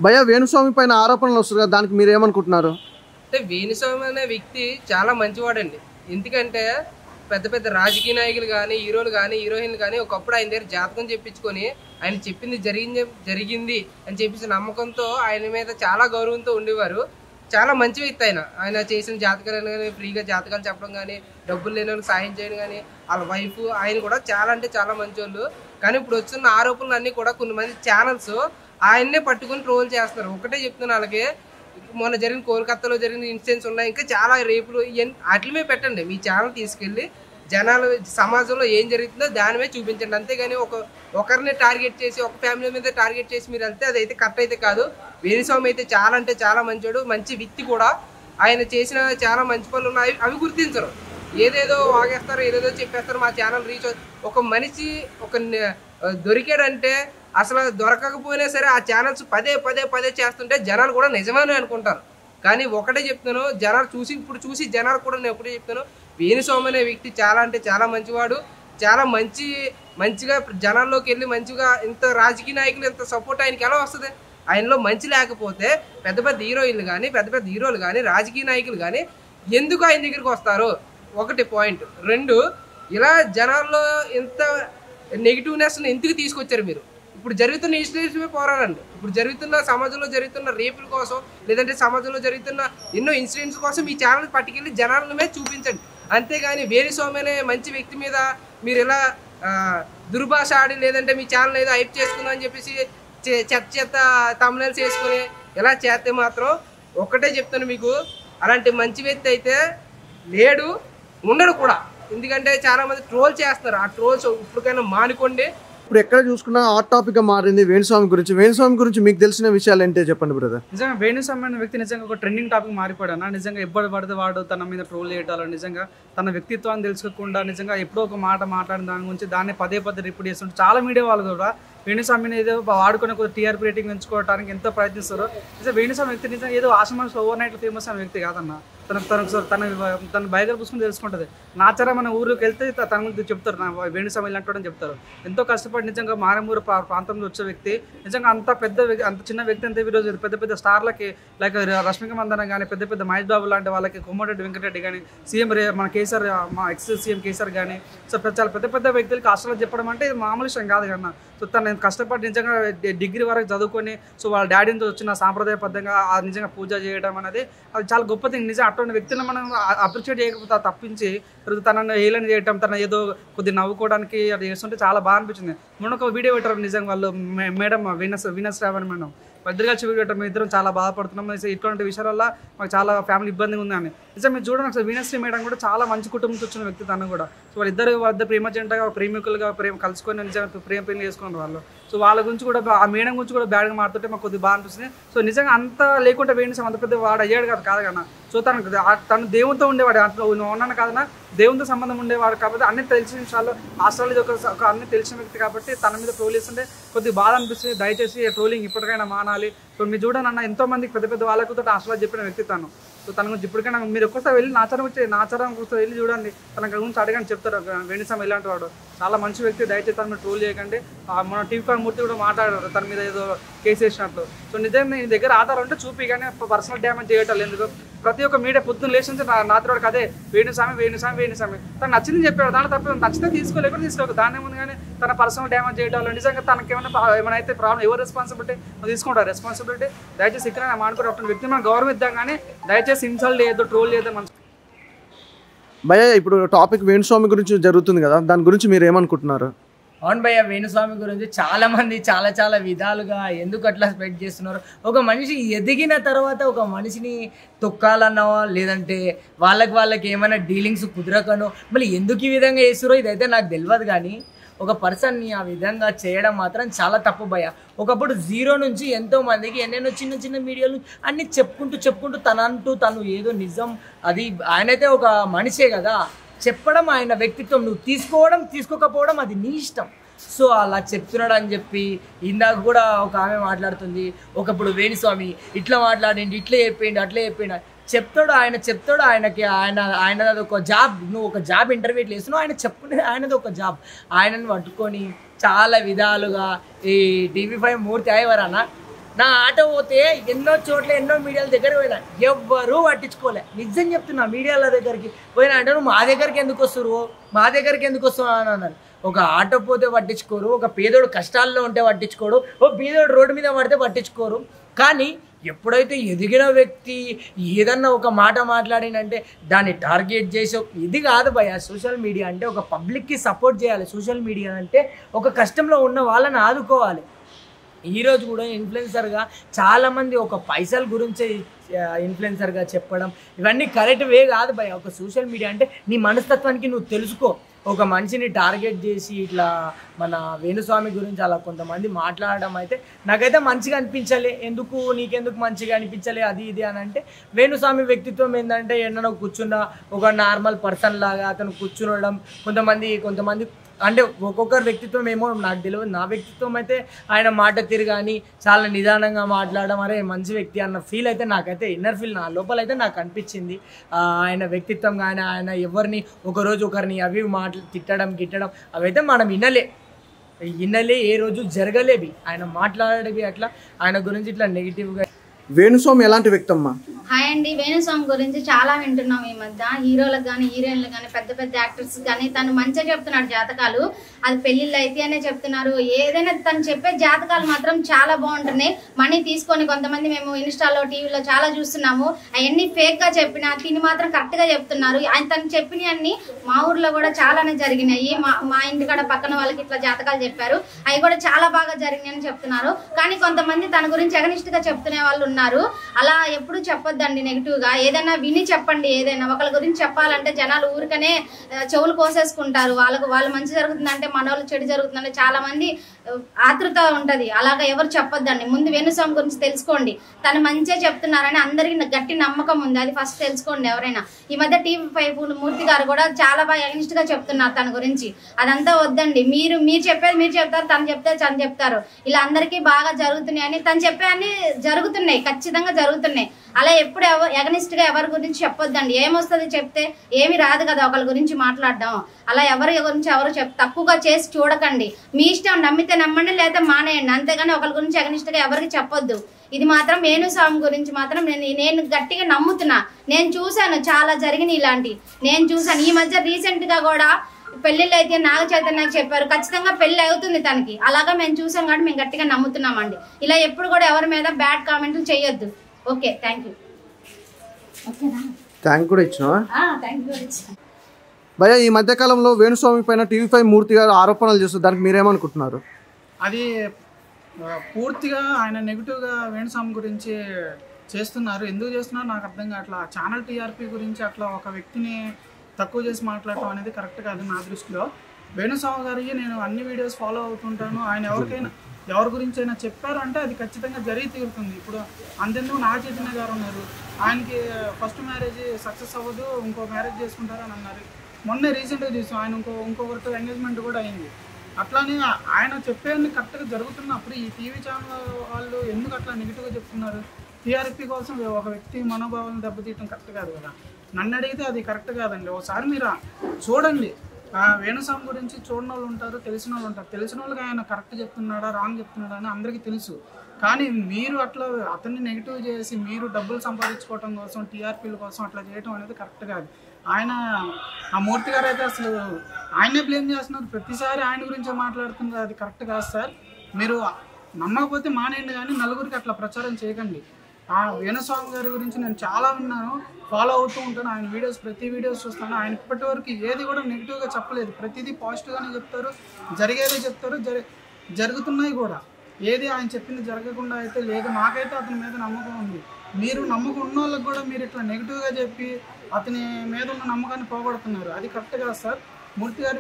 భయ వేణుస్వామి పైన ఆరోపణలు వస్తుంది కదా, దానికి మీరు ఏమనుకుంటున్నారు? అంటే వేణుస్వామి అనే వ్యక్తి చాలా మంచివాడండి. ఎందుకంటే పెద్ద పెద్ద రాజకీయ నాయకులు కానీ, హీరోలు కానీ, హీరోయిన్లు కానీ ఒకప్పుడు ఆయన దగ్గర జాతకం చెప్పించుకొని ఆయన చెప్పింది జరిగింది అని చెప్పేసి నమ్మకంతో ఆయన మీద చాలా గౌరవంతో ఉండేవారు. చాలా మంచి వ్యక్తి ఆయన చేసిన జాతకాలు కానీ, ఫ్రీగా జాతకాలు చెప్పడం కానీ, డబ్బులు లేని వాళ్ళకి సాయం చేయడం కానీ, వాళ్ళ వైఫ్ ఆయన కూడా చాలా అంటే చాలా మంచి వాళ్ళు. కానీ ఇప్పుడు వచ్చిన ఆరోపణలు అన్నీ కూడా కొంతమంది ఛానల్స్ ఆయన్నే పట్టుకుని ట్రోల్ చేస్తున్నారు. ఒకటే చెప్తున్నా, వాళ్ళకి మొన్న జరిగిన కోల్కతాలో జరిగిన ఇన్సిడెంట్స్ ఉన్నాయి, ఇంకా చాలా రేపులు వాటిమే పెట్టండి. మీ ఛానల్ తీసుకెళ్ళి జనాలు సమాజంలో ఏం జరుగుతుందో దాని మీద చూపించండి. అంతేగాని ఒకరిని టార్గెట్ చేసి, ఒక ఫ్యామిలీ మీద టార్గెట్ చేసి మీరు వెళ్తే అదైతే కరెక్ట్ అయితే కాదు. వేణుస్వామి అయితే చాలా అంటే చాలా మంచివాడు, మంచి వ్యక్తి కూడా. ఆయన చేసిన చాలా మంచి పనులు ఉన్నాయి, అవి గుర్తించరు. ఏదేదో వాగేస్తారు, ఏదేదో చెప్పేస్తారు. మా ఛానల్ రీచ్ ఒక మనిషి దొరికాడంటే అసలు దొరకకపోయినా సరే ఆ ఛానల్స్ పదే చేస్తుంటే జనాలు కూడా నిజమని అనుకుంటారు. కానీ ఒకటే చెప్తాను, జనాలు ఇప్పుడు చూసి జనాలు కూడా నేను ఒకటే చెప్తాను, వేణుస్వామి అనే వ్యక్తి చాలా అంటే చాలా మంచివాడు. చాలా మంచిగా జనాల్లోకి వెళ్ళి మంచిగా ఇంత రాజకీయ నాయకులు ఇంత సపోర్ట్ ఆయనకి ఎలా వస్తుంది? ఆయనలో మంచి లేకపోతే పెద్ద పెద్ద హీరోయిన్లు కానీ, పెద్ద పెద్ద హీరోలు కానీ, రాజకీయ నాయకులు కానీ ఎందుకు ఆయన దగ్గరికి వస్తారు? ఒకటి పాయింట్. రెండు, ఇలా జనాల్లో ఇంత నెగిటివ్నెస్ని ఎందుకు తీసుకొచ్చారు మీరు? ఇప్పుడు జరుగుతున్న ఇన్సిడెంట్స్ పోరాడండి. ఇప్పుడు జరుగుతున్న సమాజంలో జరుగుతున్న రేపుల కోసం, లేదంటే సమాజంలో జరుగుతున్న ఎన్నో ఇన్సిడెంట్స్ కోసం మీ ఛానల్ పట్టుకెళ్ళి జనాల మీద చూపించండి. అంతేగాని వేణుస్వామి అనే మంచి వ్యక్తి మీద మీరు ఇలా దుర్భాష ఆడి, లేదంటే మీ ఛానల్ ఏదో హైప్ చేసుకుందాం అని చెప్పేసి చెత్త తమ్నెల్స్ వేసుకొని ఇలా చేస్తే మాత్రం ఒక్కటే చెప్తాను మీకు, అలాంటి మంచి వ్యక్తి అయితే లేడు, ఉండడు కూడా. ఎందుకంటే చాలా మంది ట్రోల్ చేస్తారు. ఆ ట్రోల్స్ ఇప్పటికైనా మానుకోండి. ఇప్పుడు ఎక్కడ చూసుకున్నా హాట్ టాపిక్ గా మారింది వేణుస్వామి గురించి. వేణుస్వామి గురించి మీకు తెలిసిన విషయాలు ఏంటో చెప్పండి బ్రదర్. నిజంగా వేణుస్వామి అనే వ్యక్తి నిజంగా ఒక ట్రెండింగ్ టాపిక్ మారిపోయాడు. నిజంగా ఎప్పుడు పడితే వాడు తన మీద ట్రోల్ చేయటాలు, నిజంగా తన వ్యక్తిత్వాన్ని తెలుసుకోకుండా నిజంగా ఎప్పుడో ఒక మాట మాట్లాడిన దాని గురించి దాన్ని పదే రిపీట్ చేస్తుంటే చాలా మీడియా వాళ్ళు కూడా వేణుస్వామిని ఏదో వాడుకునే కొద్ది టీఆర్పీ రేటింగ్ పెంచుకోవడానికి ఎంతో ప్రయత్నిస్తారు. నిజంగా వేణుస్వామి వ్యక్తి నిజంగా ఏదో ఆశ్రమాస్ ఓవర్ నైట్ ఫేమస్ అనే వ్యక్తి కాదన్న. తన బయోగ్రఫీ చూసుకుని తెలుసుకుంటుంది. నాచారం మన ఊరికి వెళ్తే తన ముందు చెప్తారు, నా వేణుస్వామి ఇలాంటి చెప్తారు. ఎంతో కష్టపడి నిజంగా మారమూరు ప్రాంతంలో వచ్చే వ్యక్తి, నిజంగా అంత చిన్న వ్యక్తి అంతే ఈరోజు పెద్ద స్టార్లకి లైక్ రష్మిక మందన కానీ, పెద్ద మహేష్ బాబు లాంటి వాళ్ళకి, కోమటిరెడ్డి వెంకటరెడ్డి కానీ, సీఎం మన కేసీఆర్, మా ఎక్స్ సీఎం కేసీఆర్ కానీ, సో చాలా పెద్ద వ్యక్తులకి హాస్టల్లో చెప్పడం అంటే మామూలు విషయం కాదు కన్నా. సో తను కష్టపడి నిజంగా డిగ్రీ వరకు చదువుకొని, సో వాళ్ళ డాడీతో వచ్చిన సాంప్రదాయబద్ధంగా నిజంగా పూజ చేయడం అనేది అది చాలా గొప్ప థింగ్. నిజంగా అటువంటి వ్యక్తిని మనం అప్రిషియేట్ చేయకపోతే తప్పించి తనను హేళన చేయటం, తన ఏదో కొద్ది నవ్వుకోవడానికి అది చేస్తుంటే చాలా బాగా అనిపించింది. మొన్న ఒక వీడియో పెట్టారు నిజంగా వాళ్ళు, మేడం వీనస్ రావని మేడం ఇద్దరు కలిసి వీడియో పెట్టారు. మేము ఇద్దరం చాలా బాధపడుతున్నాం. ఇటువంటి విషయాల వల్ల మాకు చాలా ఫ్యామిలీ ఇబ్బందిగా ఉంది అని. నిజంగా మీరు చూడండి, ఒకసారి వీనశ్రీ మేడం కూడా చాలా మంచి కుటుంబంతో వచ్చిన వ్యక్తి తను కూడా. సో వాళ్ళిద్దరు ప్రేమ జంటగా, ప్రేమికులుగా కలుసుకొని నిజంగా ప్రేమ పెళ్లి చేసుకున్నారు వాళ్ళు. సో వాళ్ళ గురించి కూడా, ఆ మేడం గురించి కూడా బ్యాడ్గా మారుతుంటే మాకు కొద్దిగా బాగా అనిపిస్తుంది. సో నిజంగా అంత లేకుండా వేణుస్వామి అంత పెద్ద వాడు అయ్యాడు కాదు కన్నా. సో తను దేవునితో ఉండేవాడు, అట్లా ఉన్నాను కాదన్నా, దేవునితో సంబంధం ఉండేవాడు కాబట్టి అన్ని తెలిసిన విషయాల్లో ఆస్ట్రాలజీ ఒక అన్ని తెలిసిన వ్యక్తి కాబట్టి తన మీద ట్రోల్ చేస్తుంటే కొద్దిగా బాధ అనిపిస్తుంది. దయచేసి ట్రోలింగ్ ఇప్పటికైనా మానాలి. సో మీరు చూడండి అన్న, ఎంతో మందికి పెద్ద వాళ్ళకు ఆస్ట్రాలజీ చెప్పిన వ్యక్తి తను. సో తన గురించి ఇప్పటికైనా మీరు ఒక్కసారి వెళ్ళి నాచారం కోసం వెళ్ళి చూడండి, తన గురించి అడగని చెప్తారు. వేణుస్వామి ఇలాంటి వాడు చాలా మంచి వ్యక్తి, దయచేసి తన మీద ట్రోల్ చేయకండి. మన టీవీ మూర్తి కూడా మాట్లాడారు తన మీద ఏదో కేసు వేసినట్లు. సో నిజంగా నీ దగ్గర ఆధారం ఉంటే చూపి, కానీ పర్సనల్ డ్యామేజ్ చేయటం ఎందుకు? ప్రతి ఒక్క మీడియా పొద్దున్న లేచింది నాతోడు కదే వేణుస్వామి తను నచ్చింది చెప్పాడు, దాని తప్ప నచ్చితే తీసుకోలేకుండా తీసుకోక దాని ముందు. కానీ తన పర్సనల్ డ్యామేజ్ చేయడం నిజంగా తనకి ఏమైనా అయితే ప్రాబ్లం, ఎవరు రెస్పాన్సిబిలిటీ తీసుకుంటారు రెస్పాన్సిబిలిటీ. దయచేసి ఇక్కడ మానుకుని అటువంటి వ్యక్తి మనం గౌరవిద్దాం, కానీ దయచేసి ఇన్సల్ట్ చేయొద్దు, ట్రోల్ చేయొద్దు. మన భయ్య ఇప్పుడు టాపిక్ వేణుస్వామి గురించి జరుగుతుంది కదా, దాని గురించి మీరు ఏమనుకుంటున్నారు? అవును భయ్య, వేణుస్వామి గురించి చాలా మంది చాలా విధాలుగా ఎందుకు అట్లా స్ప్రెడ్ చేస్తున్నారు. ఒక మనిషి ఎదిగిన తర్వాత ఒక మనిషిని తొక్కాలన్నా, లేదంటే వాళ్ళకి ఏమైనా డీలింగ్స్ కుదరకనో మళ్ళీ ఎందుకు ఈ విధంగా చేస్తారో ఇదైతే నాకు తెలియదు. కానీ ఒక పర్సన్ని ఆ విధంగా చేయడం మాత్రం చాలా తప్పు భయ్య. ఒకప్పుడు జీరో నుంచి ఎంతో మందికి ఎన్నెన్నో చిన్న మీడియాలు అన్ని చెప్పుకుంటూ తను ఏదో నిజం, అది ఆయనైతే ఒక మనిషే కదా, చెప్పడం ఆయన వ్యక్తిత్వం. నువ్వు తీసుకోకపోవడం అది నీ ఇష్టం. సో అలా చెప్తున్నాడు అని చెప్పి ఇందాక కూడా ఒక ఆమె మాట్లాడుతుంది, ఒకప్పుడు వేణుస్వామి ఇట్లా మాట్లాడండి, ఇట్లా చెప్పిండు, అట్లా చెప్పిండు చెప్తాడు. ఆయనది ఒక జాబ్. నువ్వు ఒక జాబ్ ఇంటర్వ్యూ వేస్తున్నావు, ఆయన చెప్పుకునేది ఆయనది ఒక జాబ్. ఆయనను పట్టుకొని చాలా విధాలుగా ఈ టీవీ5 మూర్తి అయ్యేవారన్న నా ఆట పోతే ఎన్నో చోట్ల ఎన్నో మీడియాల దగ్గరికి పోయినా ఎవ్వరూ పట్టించుకోలే. నిజం చెప్తున్నా, మీడియాల దగ్గరికి పోయినా అంటే నువ్వు మా దగ్గరికి ఎందుకు వస్తున్నావు అని అన్నారు. ఒక ఆటో పోతే పట్టించుకోరు, ఒక పేదోడు కష్టాల్లో ఉంటే పట్టించుకోడు, ఓ పేదోడు రోడ్డు మీద పడితే పట్టించుకోరు. కానీ ఎప్పుడైతే ఎదిగిన వ్యక్తి ఏదన్నా ఒక మాట మాట్లాడినంటే దాన్ని టార్గెట్ చేసి ఇది కాదు భయ. సోషల్ మీడియా అంటే ఒక పబ్లిక్కి సపోర్ట్ చేయాలి. సోషల్ మీడియా అంటే ఒక కష్టంలో ఉన్న వాళ్ళని ఆదుకోవాలి. ఈరోజు కూడా ఇన్ఫ్లుయెన్సర్గా చాలామంది ఒక పైసల గురించే ఇన్ఫ్లుయెన్సర్గా చెప్పడం ఇవన్నీ కరెక్ట్ వే కాదు భయ. ఒక సోషల్ మీడియా అంటే నీ మనస్తత్వానికి నువ్వు తెలుసుకో. ఒక మనిషిని టార్గెట్ చేసి ఇట్లా మన వేణుస్వామి గురించి అలా కొంతమంది మాట్లాడడం అయితే నాకైతే మంచిగా అనిపించలే. నీకెందుకు మంచిగా అనిపించలే అది ఇది అని అంటే, వేణుస్వామి వ్యక్తిత్వం ఏంటంటే ఎన్నో కూర్చున్న ఒక నార్మల్ పర్సన్ లాగా అతను కూర్చునడం. కొంతమంది అంటే ఒక్కొక్కరి వ్యక్తిత్వం ఏమో నాకు తెలియదు. నా వ్యక్తిత్వం అయితే ఆయన మాట తీరు కానీ చాలా నిదానంగా మాట్లాడడం, అరే మంచి వ్యక్తి అన్న ఫీల్ అయితే నాకైతే ఇన్నర్ ఫీల్ నా లోపల అయితే నాకు అనిపించింది. ఆయన వ్యక్తిత్వం కానీ ఆయన ఎవరిని ఒకరిని అవి తిట్టడం గిట్టడం అవైతే మనం వినలే ఏ రోజు జరగలేవి. ఆయన మాట్లాడేవి అట్లా ఆయన గురించి ఇట్లా నెగిటివ్గా. వేణుస్వామి ఎలాంటి వ్యక్తి అమ్మా? హాయ్ అండి. వేణుస్వామి గురించి చాలా వింటున్నాం ఈ మధ్య. హీరోలకు కానీ హీరోయిన్లకు కానీ పెద్ద పెద్ద యాక్టర్స్ కానీ తను మంచిగా చెప్తున్నాడు జాతకాలు. అది పెళ్ళిళ్ళు అయితే అనే చెప్తున్నారు. ఏదైనా తను చెప్పే జాతకాలు మాత్రం చాలా బాగుంటున్నాయి. మనీ తీసుకొని కొంతమంది మేము ఇన్స్టాలో టీవీలో చాలా చూస్తున్నాము. అవన్నీ ఫేక్ గా చెప్పినా తిని మాత్రం కరెక్ట్ గా చెప్తున్నారు. ఆయన తను చెప్పినవన్నీ మా ఊర్లో కూడా చాలానే జరిగినాయి. మా ఇంటికాడ పక్కన వాళ్ళకి ఇట్లా జాతకాలు చెప్పారు, అవి కూడా చాలా బాగా జరిగినాయని చెప్తున్నారు. కానీ కొంతమంది తన గురించి ఎగనిస్ట్ గా చెప్తునే వాళ్ళు ఉన్నారు. అలా ఎప్పుడు చెప్పొద్దండి నెగిటివ్ గా. ఏదైనా విని చెప్పండి. ఏదైనా ఒకళ్ళ గురించి చెప్పాలంటే జనాలు ఊరికనే చెవులు కోసేసుకుంటారు. వాళ్ళు మంచి జరుగుతుందంటే మన వాళ్ళు చెడు జరుగుతుందంటే చాలా మంది ఆతృత ఉంటది. అలాగా ఎవరు చెప్పొద్దండి. ముందు వేణుస్వామి గురించి తెలుసుకోండి. తను మంచిగా చెప్తున్నారని అందరికి గట్టి నమ్మకం ఉంది, అది ఫస్ట్ తెలుసుకోండి ఎవరైనా. ఈ మధ్య TV5 మూర్తి గారు కూడా చాలా బాగా ఎగనిస్ట్ గా చెప్తున్నారు తన గురించి. అదంతా వద్దండి. మీరు చెప్పేది మీరు చెప్తారు, తను చెప్తారు. ఇలా అందరికీ బాగా జరుగుతున్నాయని తను చెప్పేవన్నీ జరుగుతున్నాయి, ఖచ్చితంగా జరుగుతున్నాయి. అలా ఎప్పుడు ఎగనిస్ట్ గా ఎవరి గురించి చెప్పొద్దండి. ఏమొస్తుంది చెప్తే? ఏమి రాదు కదా ఒకరి గురించి మాట్లాడడం. అలా ఎవరి గురించి ఎవరు తక్కువగా చేసి చూడకండి. మీ ఇష్టం, నమ్మితే నమ్మండి లేదా మానేయండి. అంతేగాని ఒకరి గురించి ఎగనిస్ట్ గా ఎవరికి చెప్పొద్దు. ఇది మాత్రం వేణుస్వామి గురించి మాత్రం నేను గట్టిగా నమ్ముతున్నా. నేను చూశాను, చాలా జరిగినాయి ఇలాంటి నేను చూశాను. ఈ మధ్య రీసెంట్ గా కూడా పెళ్లిళ్ళు అయితే నాగ చైతన్యకి చెప్పారు, ఖచ్చితంగా పెళ్లి అవుతుంది తనకి. అలాగా మేము చూసాం కాబట్టి మేము గట్టిగా నమ్ముతున్నామండి. ఇలా ఎప్పుడు కూడా ఎవరి మీద బ్యాడ్ కామెంట్లు చేయొద్దు. Okay, thank you. థ్యాంక్ కూడా ఇచ్చినావా భయ్యా? ఈ మధ్యకాలంలో వేణుస్వామి పైన TV5 మూర్తి గారు ఆరోపణలు చేస్తారు, దానికి మీరేమనుకుంటున్నారు? అది పూర్తిగా ఆయన నెగిటివ్గా వేణుస్వామి గురించి చేస్తున్నారు. ఎందుకు చేస్తున్నారు నాకు అర్థం కావట్లా. ఛానల్ TRP గురించి అట్లా ఒక వ్యక్తిని తక్కువ చేసి మాట్లాడటం అనేది కరెక్ట్ కాదు నా దృష్టిలో. వేణుస్వామి గారికి నేను అన్ని వీడియోస్ ఫాలో అవుతుంటాను. ఆయన ఎవరి గురించి అయినా చెప్పారు అంటే అది ఖచ్చితంగా జరిగి తీరుతుంది. ఇప్పుడు అంతెందుకు నాగ చైతన్య గారు ఉన్నారు, ఆయనకి ఫస్ట్ మ్యారేజ్ సక్సెస్ అవ్వదు, ఇంకో మ్యారేజ్ చేసుకుంటారు అని అన్నారు. మొన్నే రీసెంట్గా చూసాం ఆయన ఇంకొకరితో ఎంగేజ్మెంట్ కూడా అయింది. అట్లానే ఆయన చెప్పేది కరెక్ట్గా జరుగుతున్నప్పుడు ఈ టీవీ ఛానల్ వాళ్ళు ఎందుకు అట్లా నెగిటివ్గా చెప్తున్నారు? TRP కోసం ఒక వ్యక్తి మనోభావాలను దెబ్బతీయటం కరెక్ట్ కాదు కదా. నన్ను అడిగితే అది కరెక్ట్ కాదండి. ఒకసారి మీరు చూడండి. వేణుస్వామి గురించి చూడని వాళ్ళు ఉంటారు, తెలిసిన వాళ్ళు ఉంటారు. తెలిసిన వాళ్ళకి ఆయన కరెక్ట్ చెప్తున్నాడా రాంగ్ చెప్తున్నాడా అని అందరికీ తెలుసు. కానీ మీరు అట్లా అతన్ని నెగిటివ్ చేసి మీరు డబ్బులు సంపాదించుకోవటం కోసం TRPల కోసం అట్లా చేయటం అనేది కరెక్ట్ కాదు. ఆ మూర్తి గారు అయితే అసలు ఆయనే బ్లేమ్ చేస్తున్నారు. ప్రతిసారి ఆయన గురించే మాట్లాడుతున్నారు. అది కరెక్ట్ కాదు సార్. మీరు నమ్మకపోతే మానేయండి, కానీ నలుగురికి అట్లా ప్రచారం చేయకండి. వేణుస్వామి గారి గురించి నేను చాలా విన్నాను, ఫాలో అవుతూ ఉంటాను. ఆయన ప్రతి వీడియోస్ చూస్తాను. ఆయన ఇప్పటివరకు ఏది కూడా నెగిటివ్గా చెప్పలేదు. ప్రతిదీ పాజిటివ్గానే చెప్తారు, జరిగేదే చెప్తారు, జరుగుతున్నాయి కూడా. ఏది ఆయన చెప్పింది జరగకుండా అయితే లేదు. నాకైతే అతని మీద నమ్మకం ఉంది. మీరు నమ్మకం ఉన్న వాళ్ళకి కూడా మీరు ఇట్లా నెగిటివ్గా చెప్పి అతని మీద ఉన్న నమ్మకాన్ని పోగొడుతున్నారు. అది కరెక్ట్ కాదు సార్. మూర్తి గారు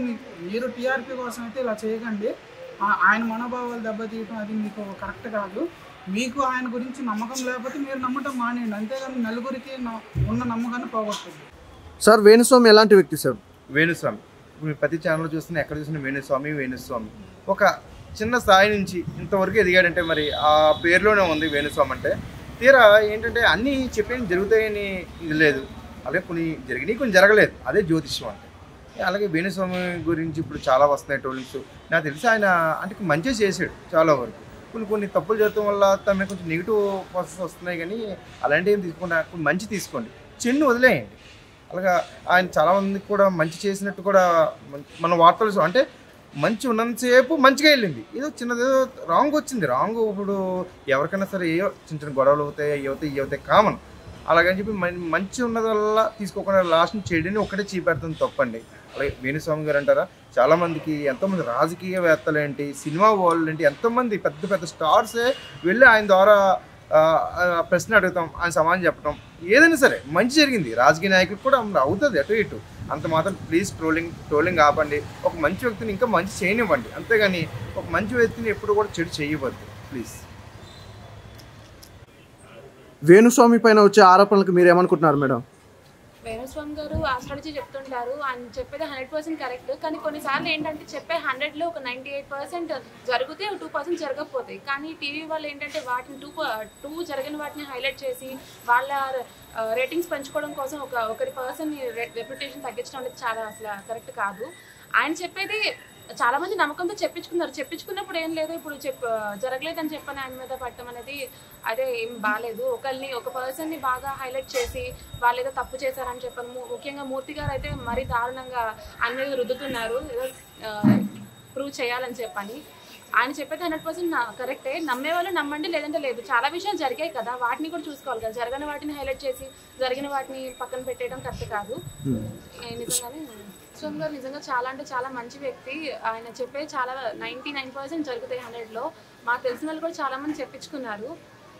మీరు TRP కోసం అయితే ఇలా చేయకండి. ఆయన మనోభావాలు దెబ్బతీయటం అది మీకు కరెక్ట్ కాదు. మీకు ఆయన గురించి నమ్మకం లేకపోతే మీరు నమ్మటం మానేయండి. అంతేగాని నలుగురికి ఉన్న నమ్మకాన్ని పోగొట్టండి. సార్ వేణుస్వామి ఎలాంటి వ్యక్తి సార్? వేణుస్వామి ఇప్పుడు ప్రతి ఛానల్లో చూస్తున్నా, ఎక్కడ చూసినా వేణుస్వామి ఒక చిన్న స్థాయి నుంచి ఇంతవరకు ఎదిగాడంటే మరి ఆ పేరులోనే ఉంది వేణుస్వామి అంటే. తీరా ఏంటంటే అన్నీ చెప్పేవి జరుగుతాయని ఇది లేదు. అలాగే కొన్ని జరిగినాయి, కొన్ని జరగలేదు. అదే జ్యోతిష్యం అంటే. అలాగే వేణుస్వామి గురించి ఇప్పుడు చాలా వస్తున్నాయి ట్రోలింగ్స్. నాకు తెలిసి ఆయన అంటే మంచిగా చేశాడు చాలా వరకు. కొన్ని తప్పులు జరగడం వల్ల తన కొంచెం నెగిటివ్ ప్రాసెస్ వస్తున్నాయి. కానీ అలాంటివి ఏం తీసుకోండి, మంచి తీసుకోండి, చెడుని వదిలేయండి. అలాగా ఆయన చాలామందికి కూడా మంచి చేసినట్టు కూడా మన వార్తలు అంటే మంచి ఉన్నంతసేపు మంచిగా వెళ్ళింది, ఏదో చిన్నదేదో రాంగ్ వచ్చింది. రాంగ్ ఇప్పుడు ఎవరికైనా సరే ఏవో చిన్న చిన్న గొడవలు అవుతాయి కామన్. అలాగని చెప్పి మంచి ఉన్నది వల్ల తీసుకోకుండా లాస్ట్ని చెడుని ఒక్కటే చూపెడుతుంది తప్పండి. అలాగే వేణుస్వామి గారు అంటారా, చాలామందికి ఎంతోమంది రాజకీయవేత్తలు ఏంటి, సినిమా వాళ్ళు ఏంటి, ఎంతోమంది పెద్ద పెద్ద స్టార్సే వెళ్ళి ఆయన ద్వారా ప్రశ్న అడుగుతాం, ఆయన సమాధానం చెప్పడం, ఏదైనా సరే మంచి జరిగింది. రాజకీయ నాయకులకు కూడా అవుతుంది అటు ఇటు. అంత మాత్రం ప్లీజ్ ట్రోలింగ్ ఆపండి. ఒక మంచి వ్యక్తిని ఇంకా మంచి చేయనివ్వండి, అంతేగాని ఒక మంచి వ్యక్తిని ఎప్పుడు కూడా చెడు చేయవద్దు ప్లీజ్. వేణుస్వామి పైన వచ్చే ఆరోపణలకు మీరు ఏమనుకుంటున్నారు మేడం? వేణుస్వామి గారు ఆస్ట్రాలజీ చెప్తుంటారు, ఆయన చెప్పేది 100% కరెక్ట్. కానీ కొన్నిసార్లు ఏంటంటే చెప్పే 100లో ఒక 98% జరిగితే 2% జరగకపోతాయి. కానీ టీవీ వాళ్ళు ఏంటంటే వాటిని 2 జరిగిన వాటిని హైలైట్ చేసి వాళ్ళ రేటింగ్స్ పెంచుకోవడం కోసం ఒకరి పర్సన్ రెప్యుటేషన్ తగ్గించడం అనేది చాలా అసలు కరెక్ట్ కాదు. ఆయన చెప్పేది చాలా మంది నమ్మకంతో చెప్పించుకున్నప్పుడు ఏం లేదు, ఇప్పుడు జరగలేదని చెప్పని ఆయన మీద పట్టడం అనేది అదే ఏం బాగాలేదు. ఒక పర్సన్ని బాగా హైలైట్ చేసి వాళ్ళు ఏదో తప్పు చేశారని చెప్పని, ముఖ్యంగా మూర్తి గారు అయితే మరీ దారుణంగా ఆయన మీద రుద్దుతున్నారు ఏదో ప్రూవ్ చేయాలని చెప్పని. ఆయన చెప్పేది 100% కరెక్టే. నమ్మే వాళ్ళు నమ్మండి, లేదంటే లేదు. చాలా విషయాలు జరిగాయి కదా, వాటిని కూడా చూసుకోవాలి కదా. జరగని వాటిని హైలైట్ చేసి జరిగిన వాటిని పక్కన పెట్టేయడం కరెక్ట్ కాదు. నిజంగానే స్వామి గారు నిజంగా చాలా అంటే చాలా మంచి వ్యక్తి. ఆయన చెప్పే చాలా 99% జరుగుతాయి 100లో. మాకు తెలిసిన వాళ్ళు కూడా చాలా మంది చెప్పించుకున్నారు.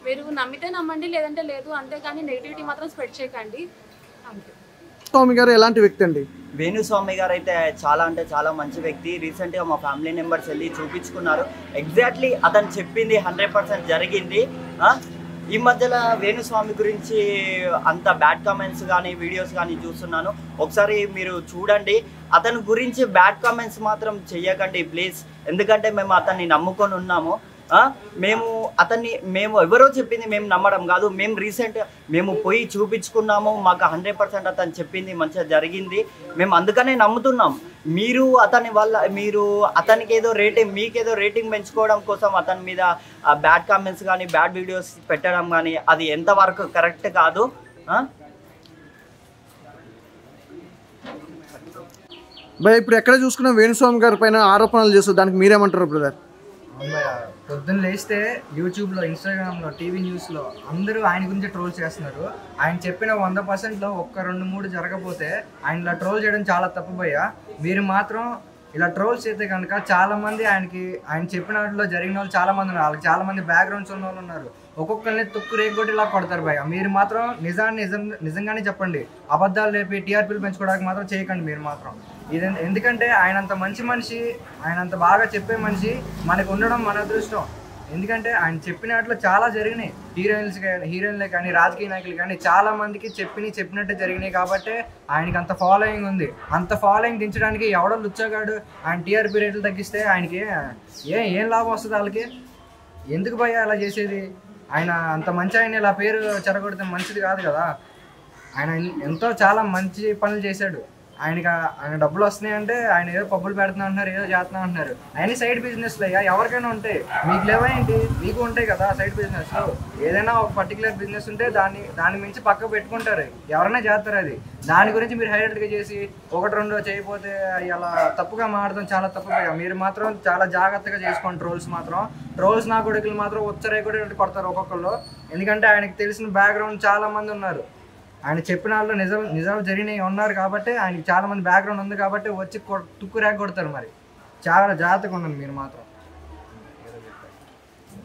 మీరు నమ్మితే నమ్మండి, లేదంటే లేదు, అంతేగాని నెగిటివిటీ మాత్రం స్ప్రెడ్ చేయకండి అంతే. స్వామి గారు ఎలాంటి వ్యక్తి అండి? వేణుస్వామి గారు అయితే చాలా అంటే చాలా మంచి వ్యక్తి. రీసెంట్గా మా ఫ్యామిలీ మెంబర్స్ వెళ్ళి చూపించుకున్నారు. ఎగ్జాక్ట్లీ అతను చెప్పింది 100% జరిగింది. ఈ మధ్యలో వేణుస్వామి గురించి అంత బ్యాడ్ కామెంట్స్ కానీ వీడియోస్ కానీ చూస్తున్నాను. ఒకసారి మీరు చూడండి. అతని గురించి బ్యాడ్ కామెంట్స్ మాత్రం చెయ్యకండి ప్లీజ్. ఎందుకంటే మేము అతన్ని నమ్ముకొని ఉన్నాము. మేము ఎవరో చెప్పింది మేము నమ్మడం కాదు. మేము పోయి చూపించుకున్నాము. మాకు 100% అతను చెప్పింది మంచిగా జరిగింది. మేము అందుకనే నమ్ముతున్నాం. మీరు అతనికి ఏదో మీకేదో రేటింగ్ పెంచుకోవడం కోసం అతని మీద బ్యాడ్ కామెంట్స్ కానీ బ్యాడ్ వీడియోస్ పెట్టడం కానీ అది ఎంతవరకు కరెక్ట్ కాదు. భయ ఇప్పుడు ఎక్కడ చూసుకున్నా వేణుస్వామి గారి పైన ఆరోపణలు చేస్తారు, దానికి మీరేమంటారు బ్రదర్? పొద్దున్న లేస్తే యూట్యూబ్లో, ఇన్స్టాగ్రామ్లో, టీవీ న్యూస్లో అందరూ ఆయన గురించి ట్రోల్ చేస్తున్నారు. ఆయన చెప్పిన 100%లో 1-2-3 జరగకపోతే ఆయన ఇలా ట్రోల్ చేయడం చాలా తప్పు భయ్యా. మీరు మాత్రం ఇలా ట్రోల్స్ చేస్తే కనుక చాలామంది ఆయన చెప్పిన వాటిలో జరిగిన వాళ్ళు చాలామంది ఉన్నారు. వాళ్ళకి చాలామంది బ్యాక్గ్రౌండ్స్ ఉన్న వాళ్ళు ఉన్నారు. ఒక్కొక్కరిని తుక్కు రేగొట్టి ఇలా కొడతారు భయ్యా. మీరు మాత్రం నిజంగానే చెప్పండి. అబద్ధాలు లేపి టీఆర్పీలు పెంచుకోవడానికి మాత్రం చేయకండి మీరు మాత్రం. ఎందుకంటే ఆయన అంత మంచి మనిషి, ఆయన అంత బాగా చెప్పే మనిషి మనకు ఉండడం మన అదృష్టం. ఎందుకంటే ఆయన చెప్పినట్లు చాలా జరిగినాయి. హీరోయిన్లే కానీ రాజకీయ నాయకులు కానీ చాలా మందికి చెప్పినట్టు జరిగినాయి. కాబట్టి ఆయనకి అంత ఫాలోయింగ్ ఉంది. అంత ఫాలోయింగ్ దించడానికి ఎవడో లుచ్చగాడు ఆయన టీఆర్పీ రేట్లు తగ్గిస్తే ఆయనకి ఏం లాభం వస్తుంది? వాళ్ళకి ఎందుకు భయ్యా అలా చేసేది? ఆయన అంత మంచి ఆయన ఇలా పేరు చెరగొడితే మంచిది కాదు కదా. ఆయన చాలా మంచి పనులు చేశాడు. ఆయన డబ్బులు వస్తున్నాయంటే ఆయన ఏదో పబ్బులు పెడుతున్నా అంటున్నారు, ఏదో చేస్తున్నా అంటున్నారు. ఆయన సైడ్ బిజినెస్లు అయ్యా ఎవరికైనా ఉంటాయి. మీకు లేవా ఏంటి? మీకు ఉంటాయి కదా సైడ్ బిజినెస్లో. ఏదైనా ఒక పర్టికులర్ బిజినెస్ ఉంటే దాన్ని మించి పక్క పెట్టుకుంటారు, ఎవరైనా చేస్తారు. అది దాని గురించి మీరు హైలైట్గా చేసి 1-2 చేయకపోతే అలా తప్పుగా మాడడం చాలా తప్పుగా. మీరు మాత్రం చాలా జాగ్రత్తగా చేసుకోండి. ట్రోల్స్ నా కొడుకులు మాత్రం ఉచ్చరే కూడా కొడతారు ఒక్కొక్కళ్ళు. ఎందుకంటే ఆయనకు తెలిసిన బ్యాక్గ్రౌండ్ చాలా మంది ఉన్నారు. ఆయన చెప్పిన వాళ్ళు నిజాలు జరిగినవి ఉన్నారు కాబట్టి ఆయనకి చాలా మంది బ్యాక్గ్రౌండ్ ఉంది కాబట్టి వచ్చి తుక్కు రేగ కొడతారు. మరి చాలా జాగ్రత్తగా ఉండండి మీరు మాత్రం.